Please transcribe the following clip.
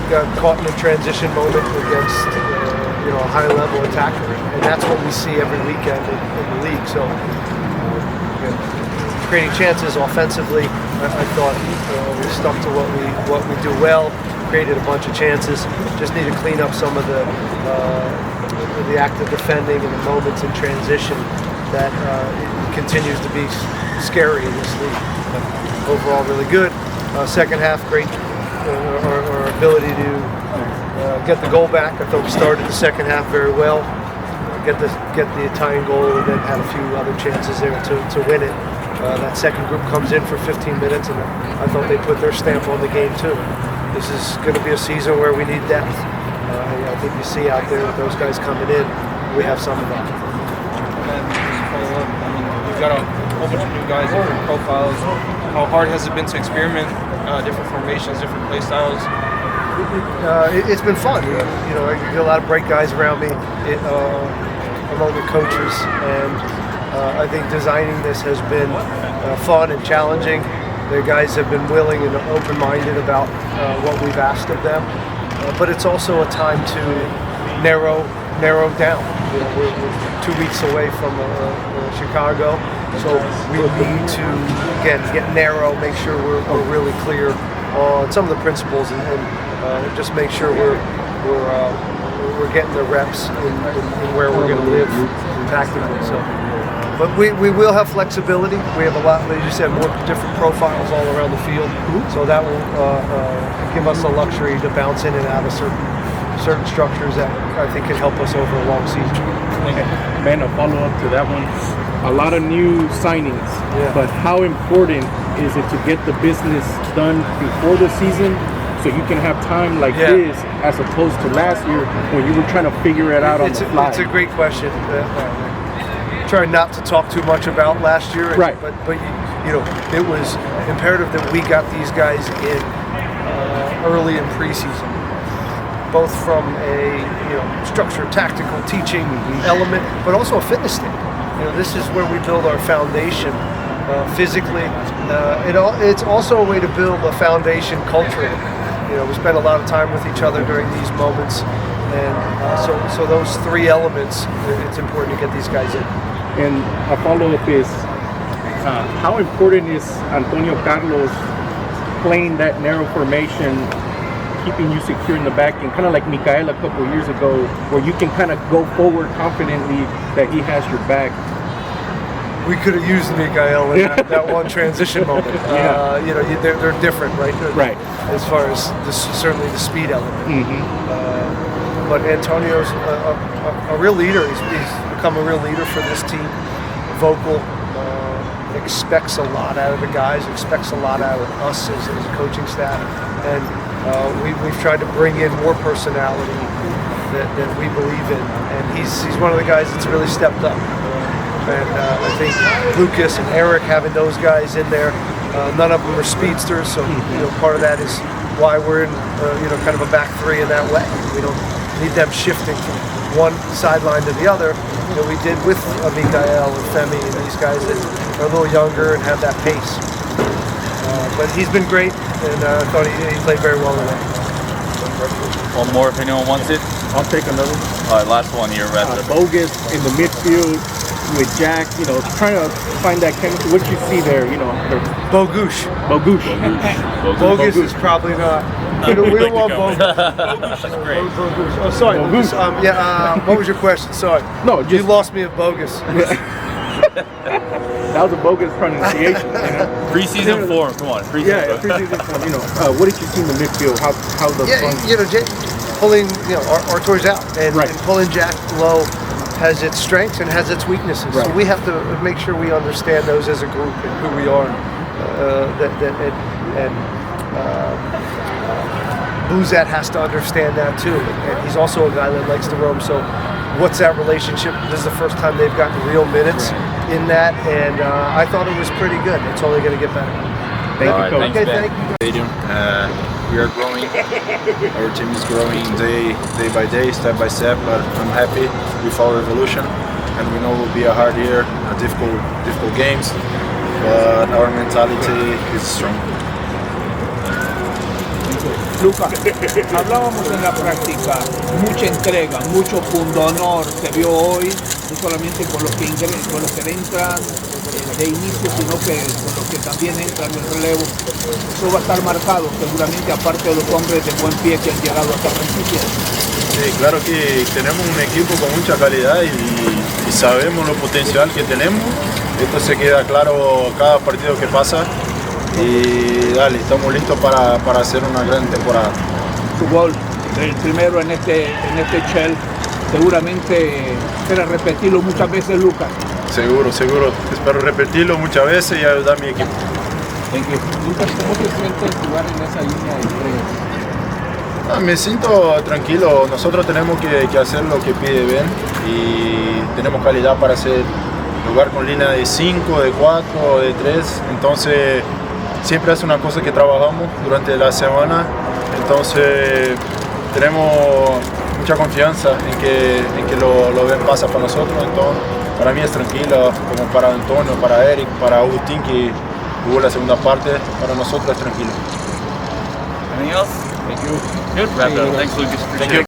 got caught in a transition moment against a high-level attacker, and that's what we see every weekend in the league. So creating chances offensively, I thought we stuck to what we do well. Created a bunch of chances. Just need to clean up some of the active defending and the moments in transition that continues to be scary in this league. But overall, really good. Second half, great. Our ability to get the goal back. I thought we started the second half very well. Get the Italian goal, and then had a few other chances there to win it. That second group comes in for 15 minutes, and I thought they put their stamp on the game too. This is going to be a season where we need depth. I think you see out there with those guys coming in, we have some of that. And just follow up, you've got a whole bunch of new guys, different profiles. How hard has it been to experiment different formations, different play styles? It's been fun. I get a lot of great guys around me among the coaches, and I think designing this has been fun and challenging. The guys have been willing and open-minded about what we've asked of them, but it's also a time to narrow down. We're 2 weeks away from Chicago, so we need to again get narrow, make sure we're really clear on some of the principles, and just make sure we're getting the reps in where we're going to live tactically. So. But we will have flexibility. We have a lot, as you said, more different profiles all around the field. So that will give us the luxury to bounce in and out of certain structures that I think can help us over a long season. Man, a follow-up to that one. A lot of new signings, but how important is it to get the business done before the season so you can have time like this as opposed to last year when you were trying to figure it out on the fly? It's a great question. Try not to talk too much about last year, right? But it was imperative that we got these guys in early in preseason, both from a structured, tactical teaching element, but also a fitness standpoint. This is where we build our foundation physically. It's also a way to build a foundation culturally. We spend a lot of time with each other during these moments, and so those three elements, it's important to get these guys in. And a follow-up is, how important is Antonio Carlos playing that narrow formation, keeping you secure in the back, and kind of like Mikael a couple of years ago, where you can kind of go forward confidently that he has your back? We could have used Mikael in that one transition moment. They're different, right? Right. As far as certainly the speed element. But Antonio's a real leader. He's become a real leader for this team. Vocal, expects a lot out of the guys, expects a lot out of us as a coaching staff. And we've tried to bring in more personality that we believe in. And he's one of the guys that's really stepped up. And I think Lucas and Eric, having those guys in there, none of them are speedsters. So part of that is why we're in kind of a back three in that way. We don't need them shifting from one sideline to the other that we did with Mikael and Femi and these guys that are a little younger and have that pace. But he's been great, and I thought he played very well today. One more if anyone wants it. I'll take another. All right, last one here. Bogus in the midfield with Jack, trying to find that chemistry. What you see there, Bogus. Bogus is probably not. We don't want Bogus. Bogus is great. Oh, sorry. Bogus. What was your question? Sorry. No, you lost me at Bogus. That was a bogus pronunciation. Preseason form. Come on. Preseason form. What did you see in the midfield? How the pulling Artur's out and pulling Jack low has its strengths and has its weaknesses. Right. So we have to make sure we understand those as a group and who we are. Bouzet has to understand that too. And he's also a guy that likes to roam. So what's that relationship? This is the first time they've gotten real minutes in that, and I thought it was pretty good. It's only going to get better. Thank you, Coach. Okay, thank you. Stadium. We are growing. Our team is growing day by day, step by step. But I'm happy with our evolution, and we know it will be a hard year, difficult games. But our mentality is strong. Lucas, hablábamos en la práctica, mucha entrega, mucho pundonor se vio hoy, no solamente con los que entran de inicio, sino que con los que también entran en relevo. Eso va a estar marcado seguramente, aparte de los hombres de buen pie que han llegado hasta franquicia. Sí, claro que tenemos un equipo con mucha calidad y sabemos lo potencial que tenemos. Esto se queda claro cada partido que pasa y dale, estamos listos para hacer una gran temporada. Tu gol, el primero en este Shell, seguramente espera repetirlo muchas veces, Lucas. Seguro, espero repetirlo muchas veces y ayudar a mi equipo. Lucas, ¿cómo te sientes jugar en esa línea de tres? Me siento tranquilo, nosotros tenemos que hacer lo que pide Ben y tenemos calidad para jugar con línea de 5, de 4, de 3, entonces siempre es una cosa que trabajamos durante la semana, entonces tenemos mucha confianza en que lo Ben pasa para nosotros, entonces para mí es tranquilo, como para Antonio, para Eric, para Agustín que jugó la segunda parte, para nosotros es tranquilo. Anything else? Thank you. Good. Wrap it up. Thanks, Lucas. Appreciate it.